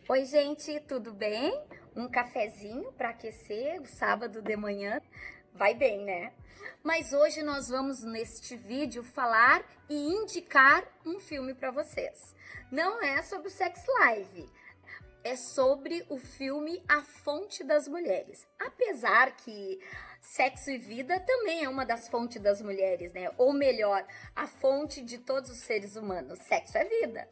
Oi, gente, tudo bem? Um cafezinho para aquecer o sábado de manhã? Vai bem, né? Mas hoje nós vamos neste vídeo falar e indicar um filme para vocês. Não é sobre o Sex Life, é sobre o filme A Fonte das Mulheres. Apesar que Sexo e Vida também é uma das fontes das mulheres, né? Ou melhor, a fonte de todos os seres humanos. Sexo é vida.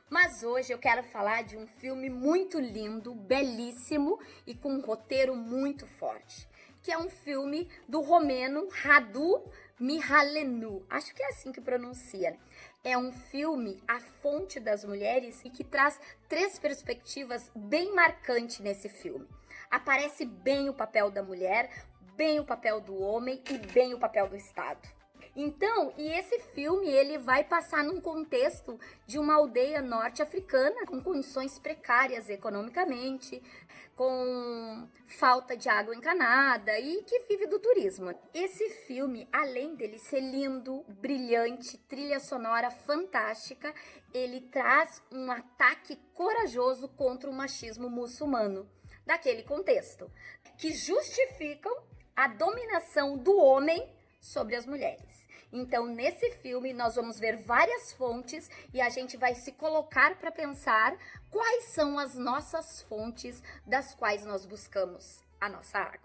Mas hoje eu quero falar de um filme muito lindo, belíssimo e com um roteiro muito forte, que é um filme do romeno Radu Mihalenu. Acho que é assim que pronuncia. É um filme, A Fonte das Mulheres, e que traz três perspectivas bem marcantes nesse filme. Aparece bem o papel da mulher, bem o papel do homem e bem o papel do Estado. Então, e esse filme, ele vai passar num contexto de uma aldeia norte-africana com condições precárias economicamente, com falta de água encanada e que vive do turismo. Esse filme, além dele ser lindo, brilhante, trilha sonora fantástica, ele traz um ataque corajoso contra o machismo muçulmano daquele contexto, que justificam a dominação do homem sobre as mulheres. Então, nesse filme, nós vamos ver várias fontes e a gente vai se colocar para pensar quais são as nossas fontes das quais nós buscamos a nossa água.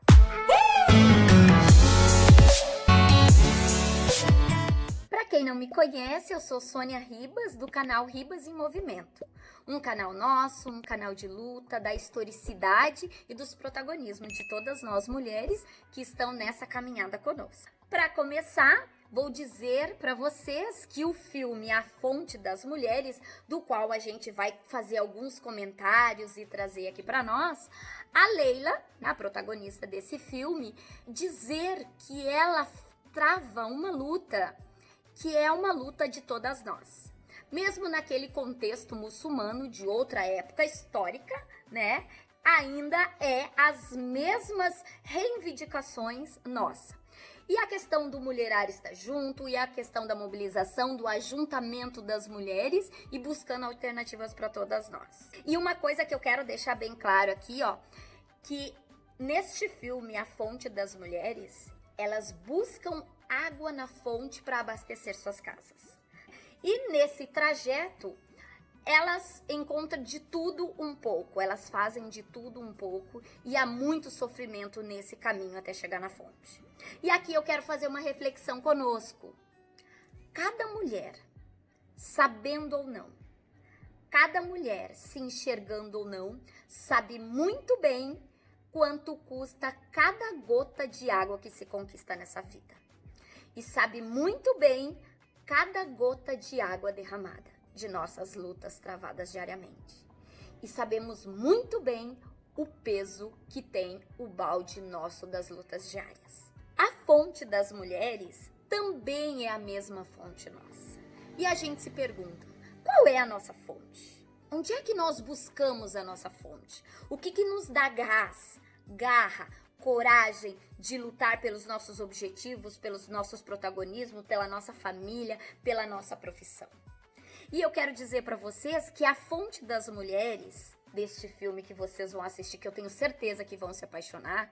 Para quem não me conhece, eu sou Sônia Ribas, do canal Ribas em Movimento. Um canal nosso, um canal de luta, da historicidade e dos protagonismos de todas nós mulheres que estão nessa caminhada conosco. Para começar, vou dizer para vocês que o filme A Fonte das Mulheres, do qual a gente vai fazer alguns comentários e trazer aqui para nós, a Leila, a protagonista desse filme, dizer que ela trava uma luta que é uma luta de todas nós. Mesmo naquele contexto muçulmano de outra época histórica, né? Ainda é as mesmas reivindicações nossas. E a questão do mulherar estar junto, e a questão da mobilização, do ajuntamento das mulheres e buscando alternativas para todas nós. E uma coisa que eu quero deixar bem claro aqui, ó, que neste filme, A Fonte das Mulheres, elas buscam água na fonte para abastecer suas casas. E nesse trajeto, elas encontram de tudo um pouco, elas fazem de tudo um pouco e há muito sofrimento nesse caminho até chegar na fonte. E aqui eu quero fazer uma reflexão conosco. Cada mulher, sabendo ou não, cada mulher se enxergando ou não, sabe muito bem quanto custa cada gota de água que se conquista nessa vida. E sabe muito bem cada gota de água derramada de nossas lutas travadas diariamente. E sabemos muito bem o peso que tem o balde nosso das lutas diárias. A fonte das mulheres também é a mesma fonte nossa. E a gente se pergunta, qual é a nossa fonte? Onde é que nós buscamos a nossa fonte? O que nos dá gás, garra, coragem de lutar pelos nossos objetivos, pelos nossos protagonismos, pela nossa família, pela nossa profissão? E eu quero dizer para vocês que a fonte das mulheres, deste filme que vocês vão assistir, que eu tenho certeza que vão se apaixonar,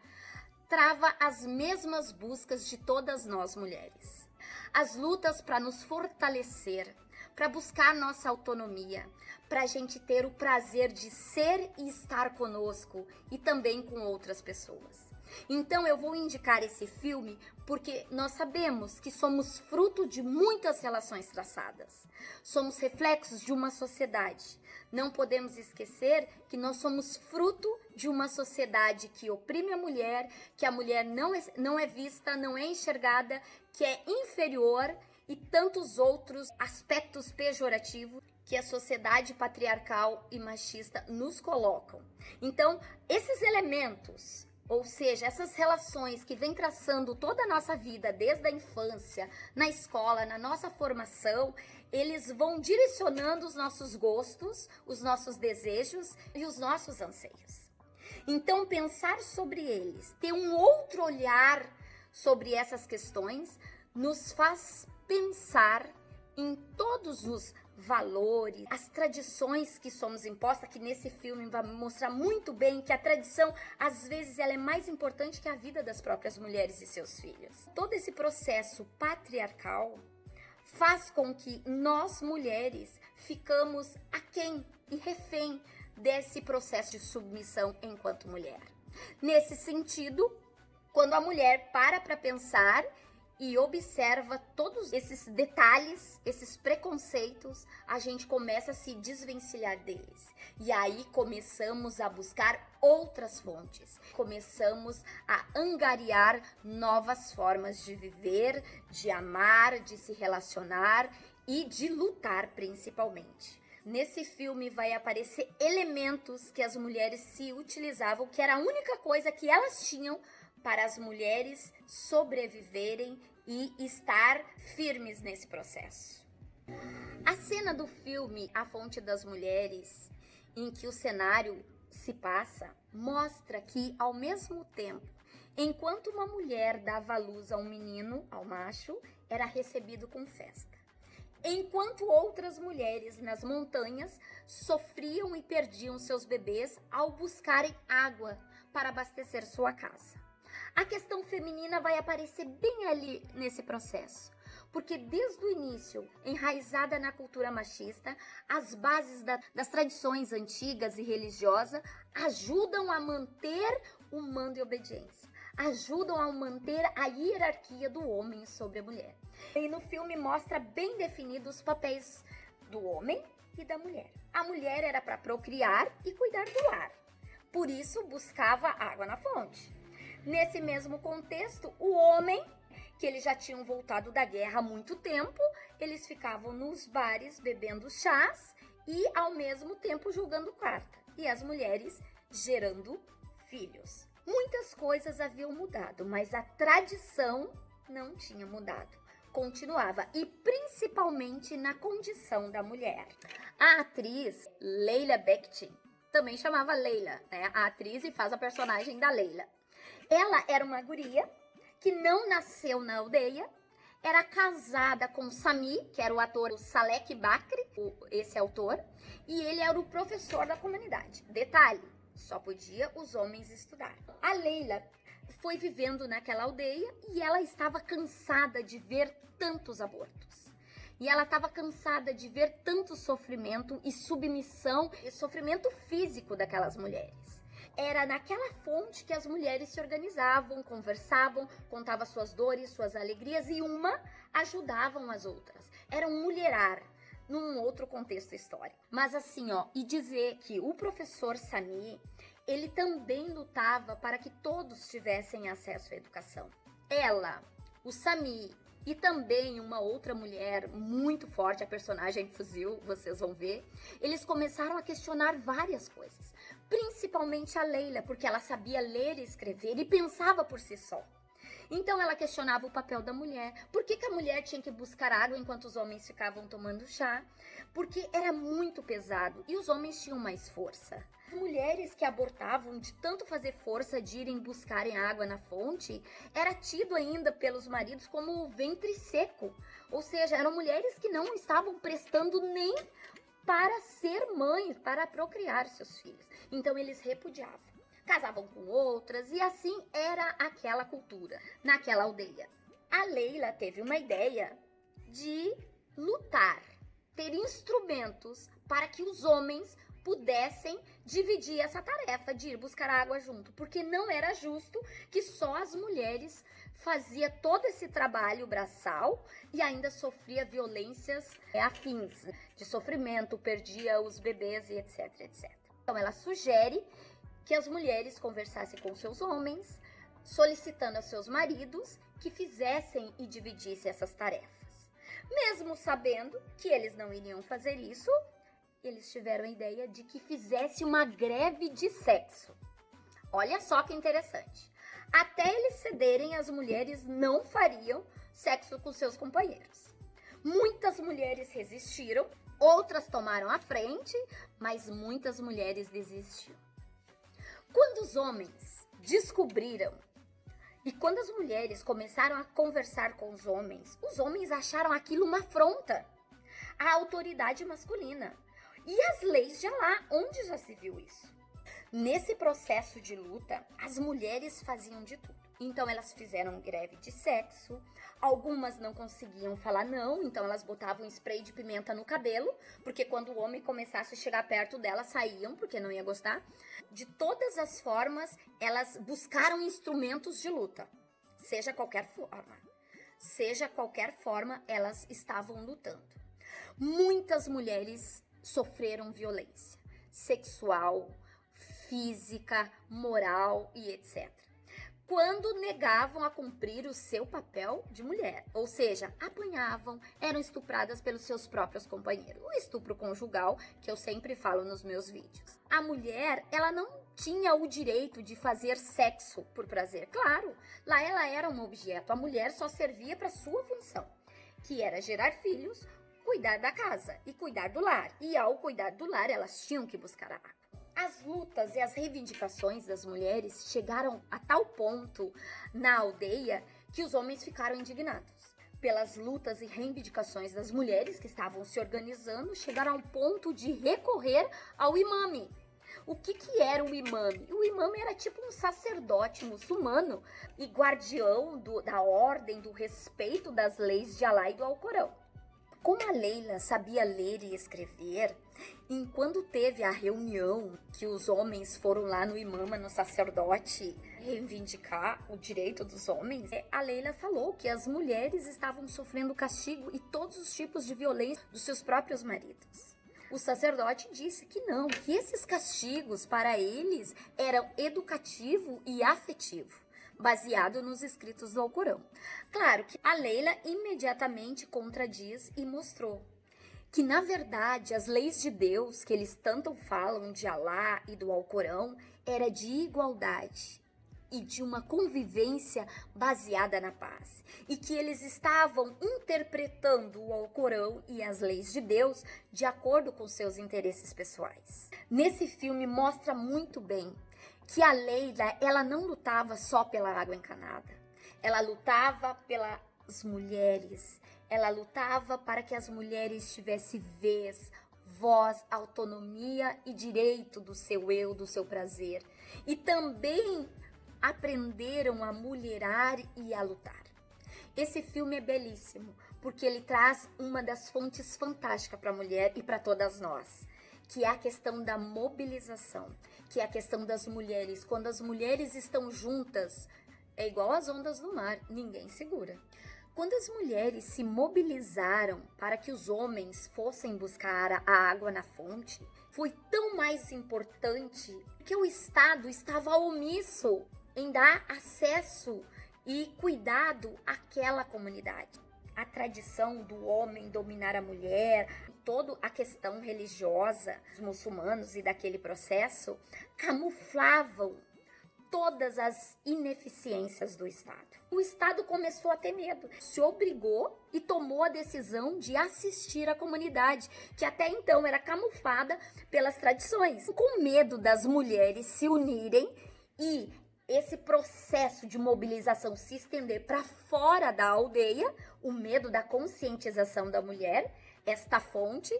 trava as mesmas buscas de todas nós mulheres. As lutas para nos fortalecer, para buscar nossa autonomia, para a gente ter o prazer de ser e estar conosco e também com outras pessoas. Então eu vou indicar esse filme porque nós sabemos que somos fruto de muitas relações traçadas. Somos reflexos de uma sociedade. Não podemos esquecer que nós somos fruto de uma sociedade que oprime a mulher, que a mulher não é vista, não é enxergada, que é inferior e tantos outros aspectos pejorativos que a sociedade patriarcal e machista nos colocam. Então, esses elementos, ou seja, essas relações que vêm traçando toda a nossa vida, desde a infância, na escola, na nossa formação, eles vão direcionando os nossos gostos, os nossos desejos e os nossos anseios. Então, pensar sobre eles, ter um outro olhar sobre essas questões, nos faz pensar em todos os valores, as tradições que somos impostas, que nesse filme vai mostrar muito bem que a tradição, às vezes, ela é mais importante que a vida das próprias mulheres e seus filhos. Todo esse processo patriarcal faz com que nós, mulheres, ficamos aquém e refém desse processo de submissão enquanto mulher. Nesse sentido, quando a mulher para pensar e observa todos esses detalhes, esses preconceitos, a gente começa a se desvencilhar deles. E aí começamos a buscar outras fontes. Começamos a angariar novas formas de viver, de amar, de se relacionar e de lutar principalmente. Nesse filme vai aparecer elementos que as mulheres se utilizavam, que era a única coisa que elas tinham para as mulheres sobreviverem e estar firmes nesse processo. A cena do filme A Fonte das Mulheres, em que o cenário se passa, mostra que, ao mesmo tempo, enquanto uma mulher dava à luz a um menino, ao macho, era recebido com festa. Enquanto outras mulheres nas montanhas sofriam e perdiam seus bebês ao buscarem água para abastecer sua casa. A questão feminina vai aparecer bem ali nesse processo, porque desde o início, enraizada na cultura machista, as bases das tradições antigas e religiosas ajudam a manter o mando e obediência, ajudam a manter a hierarquia do homem sobre a mulher. E no filme mostra bem definidos os papéis do homem e da mulher. A mulher era para procriar e cuidar do lar, por isso buscava água na fonte. Nesse mesmo contexto, o homem, que eles já tinham voltado da guerra há muito tempo, eles ficavam nos bares bebendo chás e ao mesmo tempo jogando carta. E as mulheres gerando filhos. Muitas coisas haviam mudado, mas a tradição não tinha mudado. Continuava, e principalmente na condição da mulher. A atriz Leila Bekti, também chamava Leila, né? A atriz e faz a personagem da Leila. Ela era uma guria que não nasceu na aldeia, era casada com Sami, que era o ator Salek Bakri, esse autor, e ele era o professor da comunidade. Detalhe, só podia os homens estudar. A Leila foi vivendo naquela aldeia e ela estava cansada de ver tantos abortos. E ela estava cansada de ver tanto sofrimento e submissão e sofrimento físico daquelas mulheres. Era naquela fonte que as mulheres se organizavam, conversavam, contavam suas dores, suas alegrias e uma ajudavam as outras. Era um mulherar num outro contexto histórico. Mas assim, e dizer que o professor Sami, ele também lutava para que todos tivessem acesso à educação. Ela, o Sami e também uma outra mulher muito forte, a personagem Fuzil, vocês vão ver, eles começaram a questionar várias coisas. Principalmente a Leila, porque ela sabia ler e escrever e pensava por si só. Então ela questionava o papel da mulher. Por que a mulher tinha que buscar água enquanto os homens ficavam tomando chá? Porque era muito pesado e os homens tinham mais força. Mulheres que abortavam de tanto fazer força de irem buscarem água na fonte, era tido ainda pelos maridos como ventre seco. Ou seja, eram mulheres que não estavam prestando nem para ser mães, para procriar seus filhos. Então eles repudiavam. Casavam com outras e assim era aquela cultura, naquela aldeia. A Leila teve uma ideia de lutar, ter instrumentos para que os homens pudessem dividir essa tarefa de ir buscar água junto, porque não era justo que só as mulheres fazia todo esse trabalho braçal e ainda sofria violências afins, de sofrimento, perdia os bebês e etc, etc. Então ela sugere que as mulheres conversassem com seus homens, solicitando aos seus maridos que fizessem e dividissem essas tarefas. Mesmo sabendo que eles não iriam fazer isso, eles tiveram a ideia de que fizesse uma greve de sexo. Olha só que interessante. Até eles cederem, as mulheres não fariam sexo com seus companheiros. Muitas mulheres resistiram, outras tomaram a frente, mas muitas mulheres desistiram. Quando os homens descobriram e quando as mulheres começaram a conversar com os homens acharam aquilo uma afronta. a autoridade masculina. E as leis de Alá, onde já se viu isso? Nesse processo de luta, as mulheres faziam de tudo. Então elas fizeram greve de sexo, algumas não conseguiam falar não, então elas botavam spray de pimenta no cabelo, porque quando o homem começasse a chegar perto dela, saíam, porque não ia gostar. De todas as formas, elas buscaram instrumentos de luta, seja qualquer forma, elas estavam lutando. Muitas mulheres sofreram violência sexual, física, moral e etc. Quando negavam a cumprir o seu papel de mulher, ou seja, apanhavam, eram estupradas pelos seus próprios companheiros. O estupro conjugal, que eu sempre falo nos meus vídeos. A mulher, ela não tinha o direito de fazer sexo por prazer. Claro, lá ela era um objeto, a mulher só servia para sua função, que era gerar filhos, cuidar da casa e cuidar do lar. E ao cuidar do lar, elas tinham que buscar a água. As lutas e as reivindicações das mulheres chegaram a tal ponto na aldeia que os homens ficaram indignados. Pelas lutas e reivindicações das mulheres que estavam se organizando, chegaram ao ponto de recorrer ao imame. O que era o imame? O imame era tipo um sacerdote muçulmano e guardião da ordem, do respeito das leis de Alá e do Alcorão. Como a Leila sabia ler e escrever, quando teve a reunião que os homens foram lá no imama, no sacerdote, reivindicar o direito dos homens, a Leila falou que as mulheres estavam sofrendo castigo e todos os tipos de violência dos seus próprios maridos. O sacerdote disse que não, que esses castigos para eles eram educativo e afetivo, baseado nos escritos do Alcorão. Claro que a Leila imediatamente contradiz e mostrou que, na verdade, as leis de Deus, que eles tanto falam de Alá e do Alcorão, era de igualdade e de uma convivência baseada na paz. E que eles estavam interpretando o Alcorão e as leis de Deus de acordo com seus interesses pessoais. Nesse filme mostra muito bem que a Leila, ela não lutava só pela água encanada. Ela lutava pelas mulheres. Ela lutava para que as mulheres tivessem vez, voz, autonomia e direito do seu eu, do seu prazer. E também aprenderam a mulherar e a lutar. Esse filme é belíssimo, porque ele traz uma das fontes fantásticas para a mulher e para todas nós, que é a questão da mobilização, que é a questão das mulheres. Quando as mulheres estão juntas, é igual as ondas do mar, ninguém segura. Quando as mulheres se mobilizaram para que os homens fossem buscar a água na fonte, foi tão mais importante que o Estado estava omisso em dar acesso e cuidado àquela comunidade. A tradição do homem dominar a mulher, toda a questão religiosa dos muçulmanos e daquele processo, camuflavam todas as ineficiências do Estado. O Estado começou a ter medo, se obrigou e tomou a decisão de assistir a comunidade, que até então era camuflada pelas tradições. Com medo das mulheres se unirem e esse processo de mobilização se estender para fora da aldeia, o medo da conscientização da mulher, esta fonte,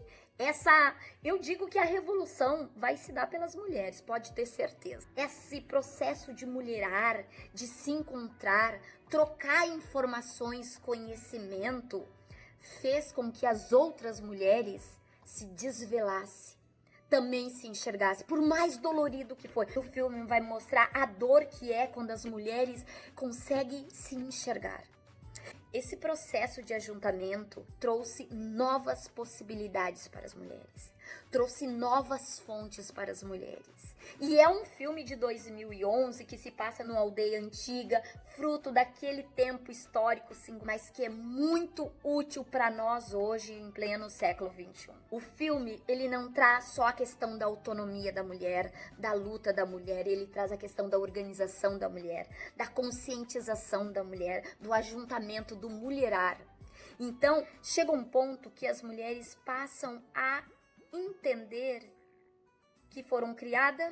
eu digo que a revolução vai se dar pelas mulheres, pode ter certeza. Esse processo de mulherar, de se encontrar, trocar informações, conhecimento, fez com que as outras mulheres se desvelassem, também se enxergasse, por mais dolorido que foi. O filme vai mostrar a dor que é quando as mulheres conseguem se enxergar. Esse processo de ajuntamento trouxe novas possibilidades para as mulheres, trouxe novas fontes para as mulheres. E é um filme de 2011 que se passa numa aldeia antiga, fruto daquele tempo histórico, sim, mas que é muito útil para nós hoje, em pleno século XXI. O filme, ele não traz só a questão da autonomia da mulher, da luta da mulher, ele traz a questão da organização da mulher, da conscientização da mulher, do ajuntamento, do mulherar. Então, chega um ponto que as mulheres passam a entender que foram criadas,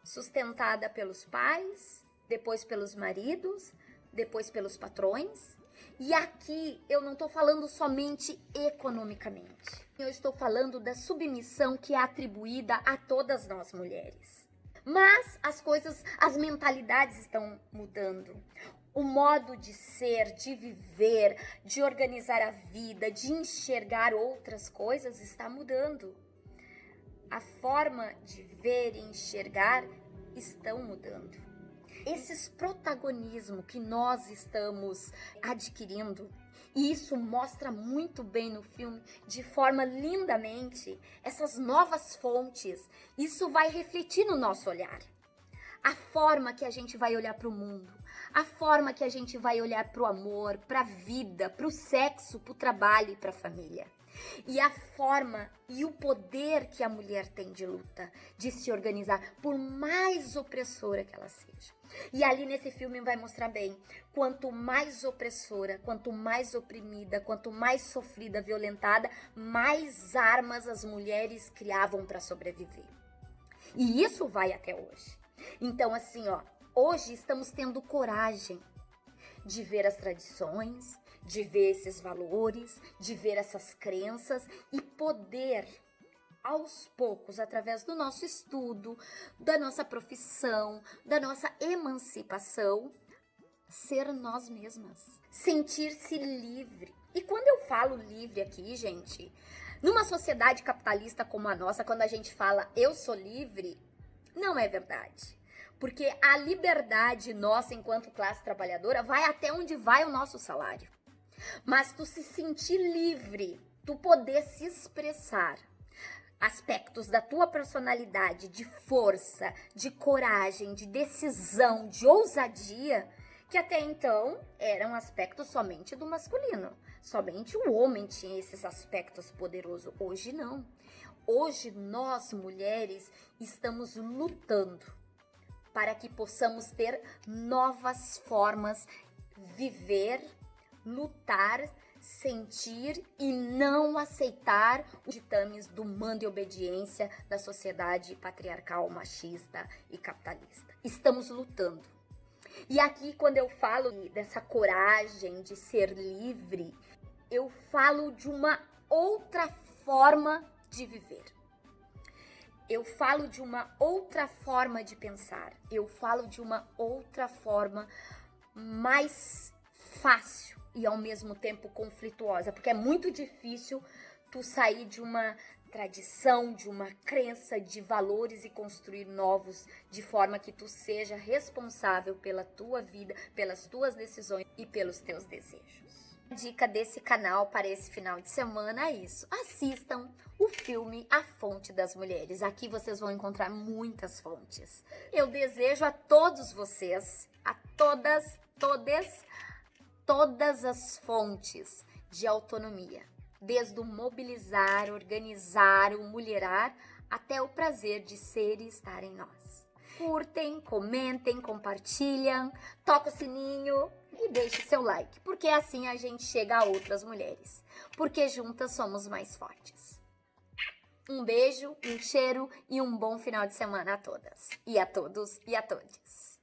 sustentadas pelos pais, depois pelos maridos, depois pelos patrões, E aqui eu não estou falando somente economicamente. Eu estou falando da submissão que é atribuída a todas nós mulheres. Mas as mentalidades estão mudando. O modo de ser, de viver, de organizar a vida, de enxergar outras coisas está mudando. A forma de ver e enxergar estão mudando. Esses protagonismos que nós estamos adquirindo, e isso mostra muito bem no filme, de forma lindamente, essas novas fontes, isso vai refletir no nosso olhar. A forma que a gente vai olhar para o mundo, a forma que a gente vai olhar para o amor, para a vida, para o sexo, para o trabalho e para a família. E a forma e o poder que a mulher tem de luta, de se organizar, por mais opressora que ela seja. E ali nesse filme vai mostrar bem, quanto mais opressora, quanto mais oprimida, quanto mais sofrida, violentada, mais armas as mulheres criavam para sobreviver. E isso vai até hoje. Então assim, hoje estamos tendo coragem de ver as tradições, de ver esses valores, de ver essas crenças e poder, aos poucos, através do nosso estudo, da nossa profissão, da nossa emancipação, ser nós mesmas, sentir-se livre. E quando eu falo livre aqui, gente, numa sociedade capitalista como a nossa, quando a gente fala eu sou livre, não é verdade. Porque a liberdade nossa enquanto classe trabalhadora vai até onde vai o nosso salário. Mas tu se sentir livre, tu poder se expressar aspectos da tua personalidade, de força, de coragem, de decisão, de ousadia, que até então eram aspectos somente do masculino. Somente o homem tinha esses aspectos poderosos. Hoje não. Hoje nós, mulheres, estamos lutando para que possamos ter novas formas, viver, lutar, sentir e não aceitar os ditames do mando e obediência da sociedade patriarcal, machista e capitalista. Estamos lutando. E aqui, quando eu falo dessa coragem de ser livre, eu falo de uma outra forma de viver. Eu falo de uma outra forma de pensar. Eu falo de uma outra forma mais fácil e ao mesmo tempo conflituosa, porque é muito difícil tu sair de uma tradição, de uma crença, de valores e construir novos, de forma que tu seja responsável pela tua vida, pelas tuas decisões e pelos teus desejos. A dica desse canal para esse final de semana é isso: assistam o filme A Fonte das Mulheres. Aqui vocês vão encontrar muitas fontes. Eu desejo a todos vocês, a todas as fontes de autonomia, desde o mobilizar, organizar, o mulherar, até o prazer de ser e estar em nós. Curtem, comentem, compartilham, toca o sininho e deixe seu like, porque assim a gente chega a outras mulheres, porque juntas somos mais fortes. Um beijo, um cheiro e um bom final de semana a todas, e a todos e a todes.